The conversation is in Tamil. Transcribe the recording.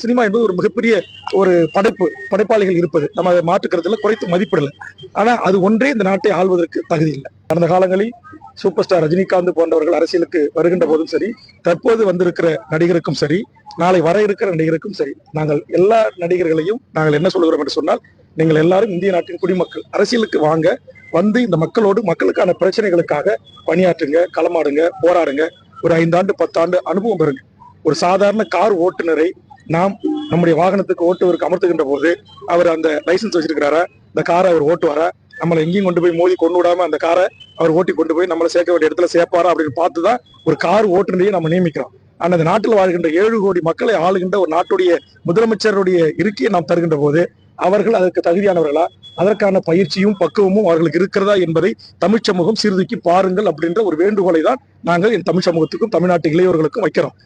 சினிமா என்பது ஒரு மிகப்பெரிய ஒரு படைப்பாளிகள் இருப்பது நம்ம அதை மாற்றுக்கிறதுல குறைத்து மதிப்பிடல. ஆனா அது ஒன்றே இந்த நாட்டை ஆள்வதற்கு தகுதி இல்லை. கடந்த காலங்களில் சூப்பர் ஸ்டார் ரஜினிகாந்த் போன்றவர்கள் அரசியலுக்கு வருகின்ற போதும் சரி, தற்போது வந்திருக்கிற நடிகருக்கும் சரி, நாளை வர இருக்கிற நடிகருக்கும் சரி, நாங்கள் எல்லா நடிகர்களையும் நாங்கள் என்ன சொல்கிறோம் என்று சொன்னால், நீங்கள் எல்லாரும் இந்திய நாட்டின் குடிமக்கள், அரசியலுக்கு வாங்க, வந்து இந்த மக்களோடு மக்களுக்கான பிரச்சனைகளுக்காக பணியாற்றுங்க, களமாடுங்க, போராடுங்க. ஒரு 5 ஆண்டு 10 ஆண்டு அனுபவம் பெறுங்க. ஒரு சாதாரண கார் ஓட்டுநரை நாம் நம்முடைய வாகனத்துக்கு ஓட்டுவதற்கு அமர்த்துகின்ற போது அவர் அந்த லைசன்ஸ் வச்சிருக்கிறாரா, இந்த காரை அவர் ஓட்டுவாரா, நம்மளை எங்கேயும் கொண்டு போய் மோதி கொண்டு விடாம அந்த காரை அவர் ஓட்டி கொண்டு போய் நம்மளை சேர்க்க வேண்டிய இடத்துல சேர்ப்பாரா அப்படின்னு பார்த்துதான் ஒரு கார் ஓட்டுநரையே நம்ம நியமிக்கிறோம். ஆனா அந்த நாட்டில் வாழ்கின்ற 7 கோடி மக்களை ஆளுகின்ற ஒரு நாட்டுடைய முதலமைச்சருடைய இருக்கையை நாம் தருகின்ற போது அவர்கள் அதற்கு தகுதியானவர்களா, அதற்கான பயிற்சியும் பக்குவமும் அவர்களுக்கு இருக்கிறதா என்பதை தமிழ் சமூகம் சீர்தூக்கி பாருங்கள் அப்படின்ற ஒரு வேண்டுகோளை தான் நாங்கள் என் தமிழ் சமூகத்துக்கும் தமிழ்நாட்டு இளையோர்களுக்கும் வைக்கிறோம்.